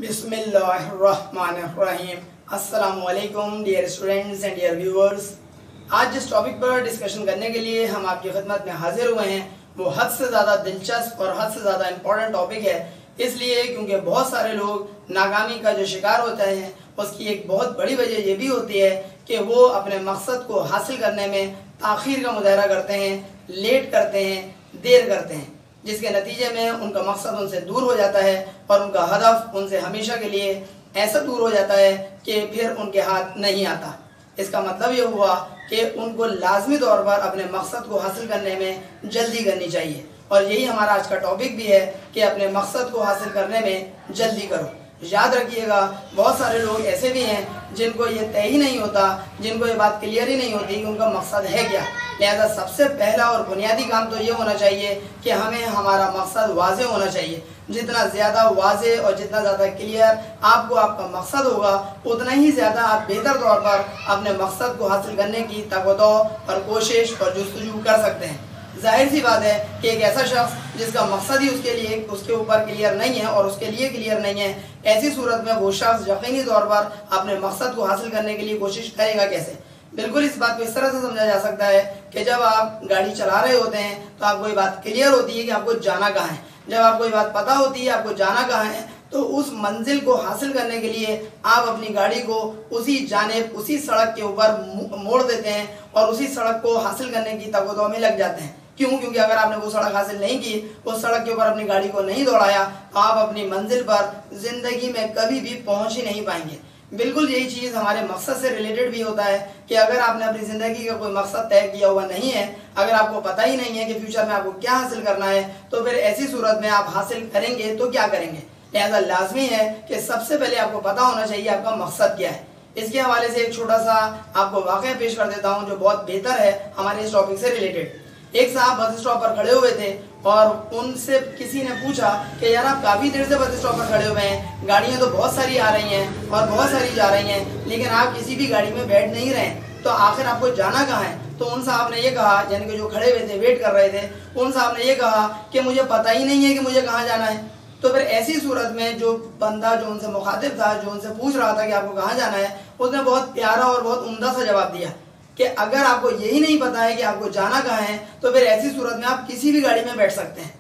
बिस्मिल्लाहिर्रहमानिर्रहीम। अस्सलाम वालेकुम dear students and dear viewers. आज जिस टॉपिक पर डिस्कशन करने के लिए हम आपकी खिदमत में हाजिर हुए हैं वो हद से ज़्यादा दिलचस्प और हद से ज़्यादा इम्पोर्टेंट टॉपिक है, इसलिए क्योंकि बहुत सारे लोग नाकामी का जो शिकार होते हैं उसकी एक बहुत बड़ी वजह ये भी होती है कि वो अपने मकसद को हासिल करने में ताख़ीर का मुज़ाहरा करते हैं, लेट करते हैं, देर करते हैं, जिसके नतीजे में उनका मकसद उनसे दूर हो जाता है और उनका हदफ उनसे हमेशा के लिए ऐसा दूर हो जाता है कि फिर उनके हाथ नहीं आता। इसका मतलब ये हुआ कि उनको लाजमी तौर पर अपने मकसद को हासिल करने में जल्दी करनी चाहिए, और यही हमारा आज का टॉपिक भी है कि अपने मकसद को हासिल करने में जल्दी करो। याद रखिएगा, बहुत सारे लोग ऐसे भी हैं जिनको ये तय ही नहीं होता, जिनको ये बात क्लियर ही नहीं होती कि उनका मकसद है क्या। लिहाजा सबसे पहला और बुनियादी काम तो ये होना चाहिए कि हमें हमारा मकसद वाज़े होना चाहिए। जितना ज़्यादा वाज़े और जितना ज़्यादा क्लियर आपको आपका मकसद होगा, उतना ही ज़्यादा आप बेहतर तौर पर अपने मकसद को हासिल करने की तवज्जो और कोशिश और जुस्तजू कर सकते हैं। जाहिर सी बात है कि एक ऐसा शख्स जिसका मकसद ही उसके ऊपर क्लियर नहीं है और उसके लिए क्लियर नहीं है, ऐसी सूरत में वो शख्स यकीनी तौर पर अपने मकसद को हासिल करने के लिए कोशिश करेगा कैसे। बिल्कुल इस बात को इस तरह से समझा जा सकता है कि जब आप गाड़ी चला रहे होते हैं तो आपको ये बात क्लियर होती है कि आपको जाना कहाँ है। जब आपको ये बात पता होती है आपको जाना कहाँ है, तो उस मंजिल को हासिल करने के लिए आप अपनी गाड़ी को उसी जानिब उसी सड़क के ऊपर मोड़ देते हैं और उसी सड़क को हासिल करने की तवज्जो में लग जाते हैं। क्यों? क्योंकि अगर आपने वो सड़क हासिल नहीं की, उस सड़क के ऊपर अपनी गाड़ी को नहीं दौड़ाया, तो आप अपनी मंजिल पर जिंदगी में कभी भी पहुंच ही नहीं पाएंगे। बिल्कुल यही चीज़ हमारे मकसद से रिलेटेड भी होता है कि अगर आपने अपनी ज़िंदगी का कोई मकसद तय किया हुआ नहीं है, अगर आपको पता ही नहीं है कि फ्यूचर में आपको क्या हासिल करना है, तो फिर ऐसी सूरत में आप हासिल करेंगे तो क्या करेंगे। लिहाजा लाजमी है कि सबसे पहले आपको पता होना चाहिए आपका मकसद क्या है। इसके हवाले से एक छोटा सा आपको वाक़या पेश कर देता हूँ जो बहुत बेहतर है हमारे इस टॉपिक से रिलेटेड। एक साहब बस स्टॉप पर खड़े हुए थे और उनसे किसी ने पूछा कि यार आप काफ़ी देर से बस स्टॉप पर खड़े हुए हैं, गाड़ियाँ तो बहुत सारी आ रही हैं और बहुत सारी जा रही हैं, लेकिन आप किसी भी गाड़ी में बैठ नहीं रहे, तो आखिर आपको जाना कहाँ है। तो उन साहब ने ये कहा, यानी कि जो खड़े हुए थे वेट कर रहे थे, उन साहब ने ये कहा कि मुझे पता ही नहीं है कि मुझे कहाँ जाना है। तो फिर ऐसी सूरत में जो बंदा जो उनसे मुखातिब था, जो उनसे पूछ रहा था कि आपको कहाँ जाना है, उसने बहुत प्यारा और बहुत उम्दा सा जवाब दिया कि अगर आपको यही नहीं पता है कि आपको जाना कहाँ है, तो फिर ऐसी सूरत में आप किसी भी गाड़ी में बैठ सकते हैं।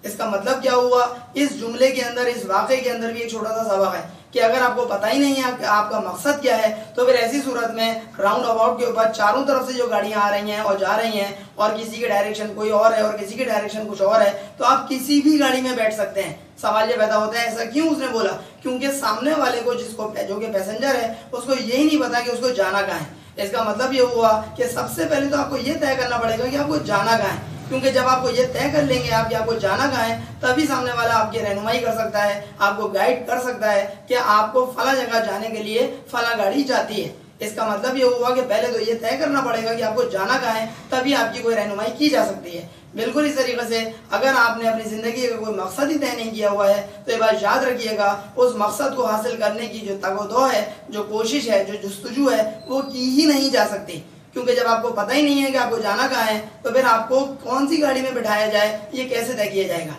इसका मतलब क्या हुआ? इस जुमले के अंदर, इस वाक़े के अंदर भी एक छोटा सा सबक है कि अगर आपको पता ही नहीं है आपका मकसद क्या है, तो फिर ऐसी सूरत में राउंड अबाउट के ऊपर चारों तरफ से जो गाड़ियाँ आ रही हैं और जा रही हैं और किसी की डायरेक्शन कोई और है और किसी की डायरेक्शन कुछ और है, तो आप किसी भी गाड़ी में बैठ सकते हैं। सवाल ये पैदा होता है ऐसा क्यों उसने बोला? क्योंकि सामने वाले को जो कि पैसेंजर है उसको यही नहीं पता कि उसको जाना कहाँ है। इसका मतलब ये हुआ कि सबसे पहले तो आपको ये तय करना पड़ेगा कि आपको जाना कहाँ है, क्योंकि जब आपको ये तय कर लेंगे आप कि आपको जाना कहाँ है, तभी सामने वाला आपकी रहनुमाई कर सकता है, आपको गाइड कर सकता है कि आपको फला जगह जाने के लिए फला गाड़ी जाती है। इसका मतलब ये हुआ कि पहले तो ये तय करना पड़ेगा कि आपको जाना कहाँ है, तभी आपकी कोई रहनुमाई की जा सकती है। बिल्कुल इस तरीके से अगर आपने अपनी ज़िंदगी का कोई मकसद ही तय नहीं किया हुआ है, तो ये बात याद रखिएगा, उस मकसद को हासिल करने की जो तगोदो है, जो कोशिश है, जो जुस्तजू है, वो की ही नहीं जा सकती। क्योंकि जब आपको पता ही नहीं है कि आपको जाना कहाँ है, तो फिर आपको कौन सी गाड़ी में बिठाया जाए ये कैसे तय किया जाएगा।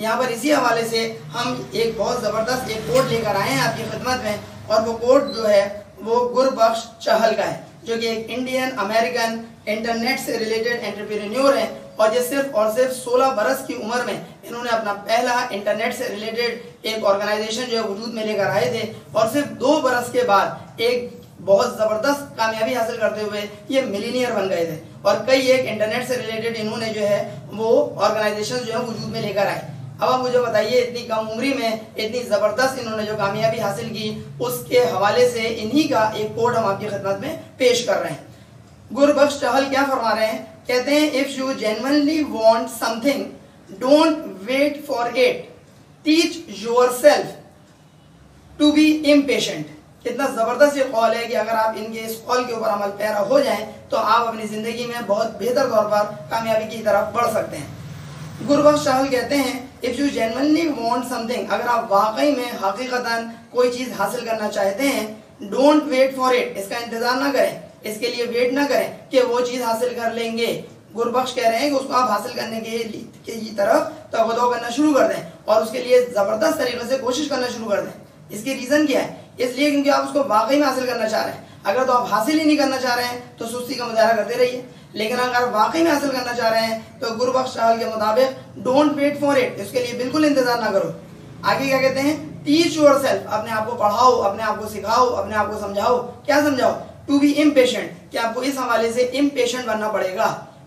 यहाँ पर इसी हवाले से हम एक बहुत ज़बरदस्त एक कोड लेकर आए हैं आपकी खिदमत में, और वो कोड जो है वो गुरबख्श चहल का है, जो कि एक इंडियन अमेरिकन इंटरनेट से रिलेटेड एंटरप्रेन्योर है, और ये सिर्फ और सिर्फ 16 बरस की उम्र में इन्होंने अपना पहला इंटरनेट से रिलेटेड एक ऑर्गेनाइजेशन जो है वजूद में लेकर आए थे, और सिर्फ 2 बरस के बाद एक बहुत ज़बरदस्त कामयाबी हासिल करते हुए ये मिलीनियर बन गए थे, और कई एक इंटरनेट से रिलेटेड इन्होंने जो है वो ऑर्गेनाइजेशन जो है वजूद में लेकर आए। अब आप मुझे बताइए, इतनी कम उम्री में इतनी ज़बरदस्त इन्होंने जो कामयाबी हासिल की, उसके हवाले से इन्हीं का एक कोड हम आपकी खिदमत में पेश कर रहे हैं। गुरबख्श चहल क्या फरमा रहे हैं? कहते हैं, if you genuinely want something don't wait for it, teach yourself to be impatient. कितना ज़बरदस्त ये कॉल है कि अगर आप इनके इस कॉल के ऊपर अमल पैरा हो जाएं तो आप अपनी ज़िंदगी में बहुत बेहतर तौर पर कामयाबी की तरफ बढ़ सकते हैं। गुरबख्श चहल कहते हैं, if you genuinely want something, अगर आप वाकई में हकीकतन कोई चीज़ हासिल करना चाहते हैं, डोंट वेट फॉर इट, इसका इंतज़ार ना करें, इसके लिए वेट ना करें कि वो चीज़ हासिल कर लेंगे। गुरबख्श कह रहे हैं कि उसको आप हासिल करने की तरफ तवज्जो करना शुरू कर दें और उसके लिए ज़बरदस्त तरीके से कोशिश करना शुरू कर दें। इसकी रीजन क्या है? इसलिए क्योंकि आप उसको वाकई में हासिल करना चाह रहे हैं। अगर तो आप हासिल ही नहीं करना चाह रहे हैं तो सुस्ती का मुजाहरा करते रहिए, लेकिन अगर वाकई में हासिल करना चाह रहे हैं तो गुरबख्श चाहल के मुताबिक डोंट वेट फॉर इट, इसके लिए बिल्कुल इंतजार ना करो। आगे क्या कहते हैं? टीच योर सेल्फ, अपने आप को पढ़ाओ, अपने आप को सिखाओ, अपने आप को समझाओ। क्या समझाओ? टू बी इम्पेशेंट, कि आपको इस हवाले से इम्पेशेंट बनना पड़ेगा।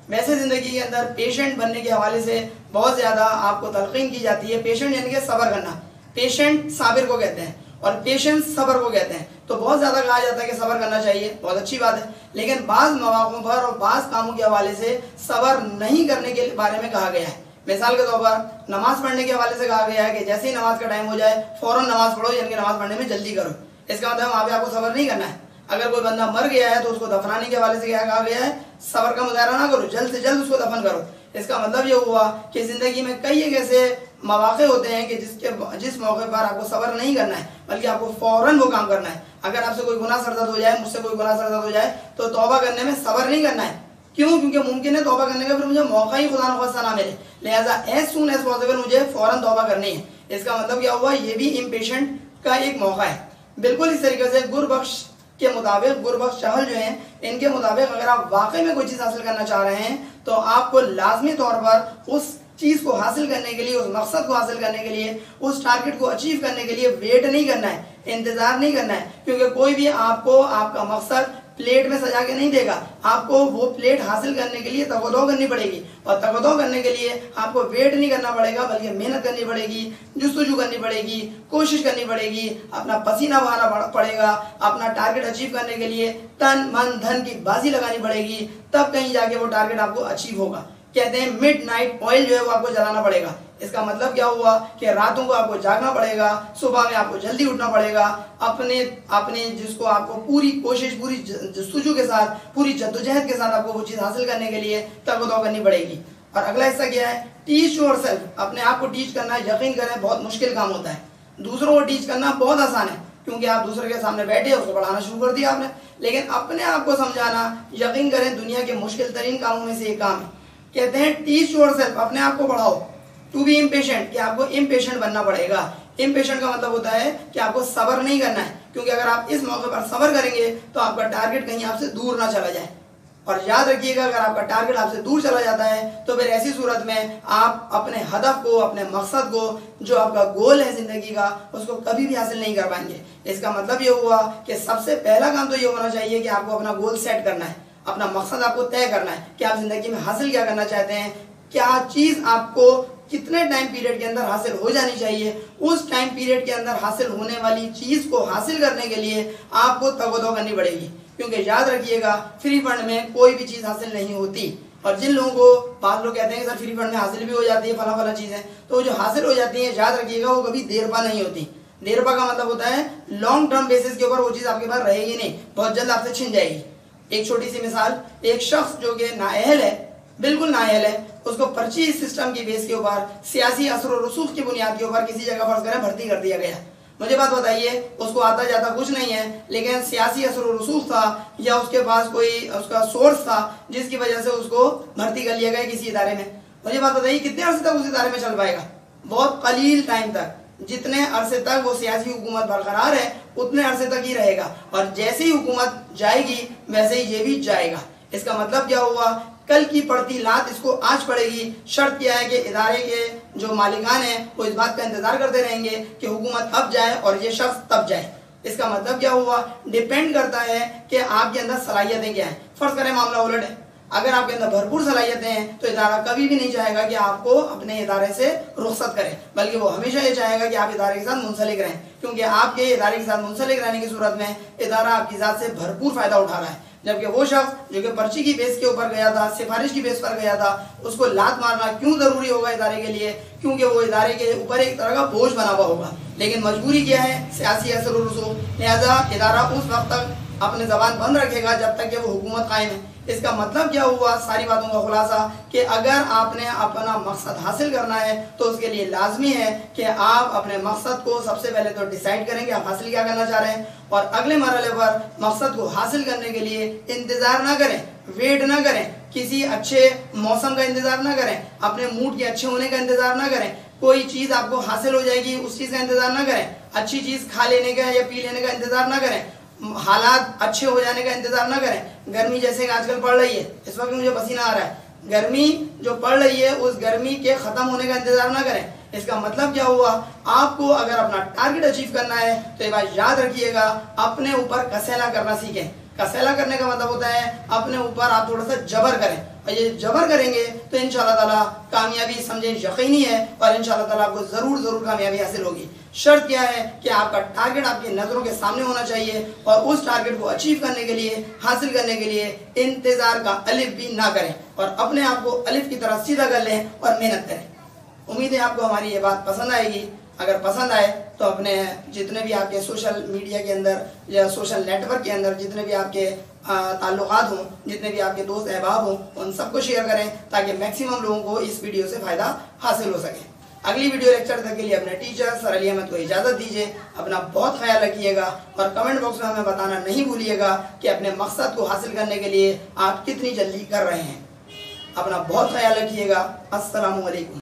वैसे जिंदगी के अंदर पेशेंट बनने के हवाले से बहुत ज्यादा आपको तलकीन की जाती है। पेशेंट यानी कि सब्र करना, पेशेंट साबिर को कहते हैं और पेशेंस सब्र को कहते हैं। तो बहुत ज्यादा कहा जाता है कि सब्र करना चाहिए, बहुत अच्छी बात है, लेकिन बाज मौक़ों पर और बाज कामों के हवाले से सब्र नहीं करने के बारे में कहा गया है। मिसाल के तौर पर नमाज पढ़ने के हवाले से कहा गया है कि जैसे ही नमाज का टाइम हो जाए फौरन नमाज पढ़ो, यानी कि नमाज पढ़ने में जल्दी करो। इसका मतलब वहां पे आपको सब्र नहीं करना है। अगर कोई बंदा मर गया है तो उसको दफनाने के हवाले से क्या कहा गया है? सब्र का मुजाहरा ना करो, जल्द से जल्द उसको दफन करो। इसका मतलब ये हुआ कि जिंदगी में कई एक ऐसे मौके होते हैं कि जिस मौके पर आपको सब्र नहीं करना है, बल्कि आपको फौरन वो काम करना है। अगर आपसे कोई गुनाह सरजद हो जाए, मुझसे कोई गुनाह सरजद हो जाए, तो तौबा करने में सब्र नहीं करना है। क्यों? क्योंकि मुमकिन है तौबा करने का फिर मुझे मौका ही खुदा न खास्ता ना मिले, लिहाजा एज सून एज पॉसिबल मुझे फौरन तौबा करनी है। इसका मतलब क्या हुआ? ये भी इम्पेशेंट का एक मौका है। बिल्कुल इस तरीके से गुरबख्श के मुताबिक, गुरबख्श चाहल जो हैं, इनके मुताबिक अगर आप वाकई में कोई चीज हासिल करना चाह रहे हैं तो आपको लाजमी तौर पर उस चीज को हासिल करने के लिए, उस मकसद को हासिल करने के लिए, उस टारगेट को अचीव करने के लिए वेट नहीं करना है, इंतजार नहीं करना है। क्योंकि कोई भी आपको आपका मकसद प्लेट में सजा के नहीं देगा। आपको वो प्लेट हासिल करने के लिए तगदो करनी पड़ेगी, और तगदो करने के लिए आपको वेट नहीं करना पड़ेगा, बल्कि मेहनत करनी पड़ेगी, जुस्तजू करनी पड़ेगी, कोशिश करनी पड़ेगी, अपना पसीना बहाना पड़ेगा, अपना टारगेट अचीव करने के लिए तन मन धन की बाजी लगानी पड़ेगी, तब कहीं जाके वो टारगेट आपको अचीव होगा। कहते हैं मिडनाइट ऑयल जो है वो आपको जलाना पड़ेगा। इसका मतलब क्या हुआ कि रातों को आपको जागना पड़ेगा, सुबह में आपको जल्दी उठना पड़ेगा, अपने जिसको आपको पूरी कोशिश, पूरी जस्तुजू के साथ, पूरी जद्दोजहद के साथ आपको वो चीज हासिल करने के लिए तगदो करनी पड़ेगी। और अगला हिस्सा क्या है? टीच योरसेल्फ, अपने आप को टीच करना। यकीन करें बहुत मुश्किल काम होता है। दूसरों को टीच करना बहुत आसान है, क्योंकि आप दूसरे के सामने बैठे, उसको पढ़ाना शुरू कर दिया आपने, लेकिन अपने आप को समझाना, यकीन करें दुनिया के मुश्किल तरीन कामों में से एक काम है। कहते हैं टीच योरसेल्फ, अपने आप को पढ़ाओ। टू बी इम्पेशेंट, कि आपको इम्पेशेंट बनना पड़ेगा। इम्पेशेंट का मतलब होता है कि आपको सब्र नहीं करना है, क्योंकि अगर आप इस मौके पर सब्र करेंगे तो आपका टारगेट कहीं आपसे दूर ना चला जाए। और याद रखिएगा, अगर आपका टारगेट आपसे दूर चला जाता है तो फिर ऐसी सूरत में आप अपने हदफ को, अपने मकसद को, जो आपका गोल है जिंदगी का, उसको कभी भी हासिल नहीं कर पाएंगे। इसका मतलब ये हुआ कि सबसे पहला काम तो ये होना चाहिए कि आपको अपना गोल सेट करना है, अपना मकसद आपको तय करना है कि आप जिंदगी में हासिल क्या करना चाहते हैं, क्या चीज आपको कितने टाइम पीरियड के अंदर हासिल हो जानी चाहिए। उस टाइम पीरियड के अंदर हासिल होने वाली चीज को हासिल करने के लिए आपको तगदो करनी पड़ेगी, क्योंकि याद रखिएगा फ्री फंड में कोई भी चीज हासिल नहीं होती। और जिन लोगों को, बाद लोग कहते हैं कि सर फ्री फंड में हासिल भी हो जाती है फला फला चीजें, तो जो हासिल हो जाती है, याद रखिएगा वो कभी देरपा नहीं होती। देरपा का मतलब होता है लॉन्ग टर्म बेसिस के ऊपर वो चीज आपके पास रहेगी नहीं, बहुत जल्द आपसे छिन जाएगी। एक छोटी सी मिसाल, एक शख्स जो कि नाअहल है, बिल्कुल नाअहल है, उसको पर्ची सिस्टम की बेस के ऊपर, सियासी असर और रसूख की बुनियाद के ऊपर किसी जगह फर्ज करें भर्ती कर दिया गया। मुझे बात बताइए, उसको आता जाता कुछ नहीं है, लेकिन सियासी असर और रसूख था या उसके पास कोई उसका सोर्स था जिसकी वजह से उसको भर्ती कर लिया गया किसी इदारे में। मुझे बात बताइए कितने अरसे तक उस इदारे में चल पाएगा? बहुत कलील टाइम तक। जितने अरसे तक वो सियासी हुकूमत बरकरार है उतने अरसे तक ही रहेगा, और जैसे ही हुकूमत जाएगी वैसे ही ये भी जाएगा। इसका मतलब क्या हुआ? कल की पड़ती लात इसको आज पड़ेगी। शर्त क्या है कि इदारे के जो मालिकान हैं वो इस बात का इंतजार करते रहेंगे कि हुकूमत अब जाए और ये शख्स तब जाए। इसका मतलब क्या हुआ? डिपेंड करता है कि आपके अंदर सलाहियतें क्या है। फर्ज करें मामला उलट है, अगर आपके अंदर भरपूर सलाहियतें हैं तो इदारा कभी भी नहीं चाहेगा कि आपको अपने इदारे से रुखसत करे, बल्कि वो हमेशा ये चाहेगा कि आप इदारे के साथ मुंसलिक रहें, क्योंकि आपके इदारे के साथ मुंसलिक रहने की सूरत में इदारा आपकी जात से भरपूर फायदा उठा रहा है। जबकि वो शख्स जो कि पर्ची की बेस के ऊपर गया था, सिफारिश की बेस पर गया था, उसको लात मारना क्यों जरूरी होगा इदारे के लिए? क्योंकि वो इदारे के ऊपर एक तरह का बोझ बना हुआ होगा। लेकिन मजबूरी क्या है? सियासी असर और रसूख। लिहाजा इदारा उस वक्त तक अपने जबान बंद रखेगा जब तक कि वो हुकूमत कायम है। इसका मतलब क्या हुआ, सारी बातों का खुलासा कि अगर आपने अपना मकसद हासिल करना है तो उसके लिए लाजमी है कि आप अपने मकसद को सबसे पहले तो डिसाइड करें कि आप हासिल क्या करना चाह रहे हैं, और अगले मरहले पर मकसद को हासिल करने के लिए इंतजार ना करें, वेट ना करें, किसी अच्छे मौसम का इंतजार ना करें, अपने मूड के अच्छे होने का इंतजार ना करें, कोई चीज आपको हासिल हो जाएगी उस चीज का इंतजार ना करें, अच्छी चीज खा लेने का या पी लेने का इंतजार ना करें, हालात अच्छे हो जाने का इंतजार ना करें। गर्मी जैसे आजकल पड़ रही है, इस वक्त मुझे पसीना आ रहा है, गर्मी जो पड़ रही है उस गर्मी के खत्म होने का इंतजार ना करें। इसका मतलब क्या हुआ, आपको अगर अपना टारगेट अचीव करना है तो ये बात याद रखिएगा, अपने ऊपर कसेला करना सीखें। कसेला करने का मतलब होता है अपने ऊपर आप थोड़ा सा जबर करें, और ये जबर करेंगे तो इंशाल्लाह ताला कामयाबी समझे यकीनी है, और इंशाल्लाह ताला आपको जरूर कामयाबी हासिल होगी। शर्त क्या है कि आपका टारगेट आपकी नजरों के सामने होना चाहिए, और उस टारगेट को अचीव करने के लिए, हासिल करने के लिए इंतजार का अलिफ भी ना करें, और अपने आप को अलिफ की तरह सीधा कर लें और मेहनत करें। उम्मीद है आपको हमारी ये बात पसंद आएगी। अगर पसंद आए तो अपने जितने भी आपके सोशल मीडिया के अंदर या सोशल नेटवर्क के अंदर जितने भी आपके ताल्लुकात हों, जितने भी आपके दोस्त अहबाब हों, उन सबको शेयर करें ताकि मैक्सिमम लोगों को इस वीडियो से फ़ायदा हासिल हो सके। अगली वीडियो लेक्चर तक के लिए अपने टीचर सर अली अहमद को इजाज़त दीजिए। अपना बहुत ख्याल रखिएगा, और कमेंट बॉक्स में हमें बताना नहीं भूलिएगा कि अपने मकसद को हासिल करने के लिए आप कितनी जल्दी कर रहे हैं। अपना बहुत ख्याल रखिएगा। अस्सलामु अलैकुम।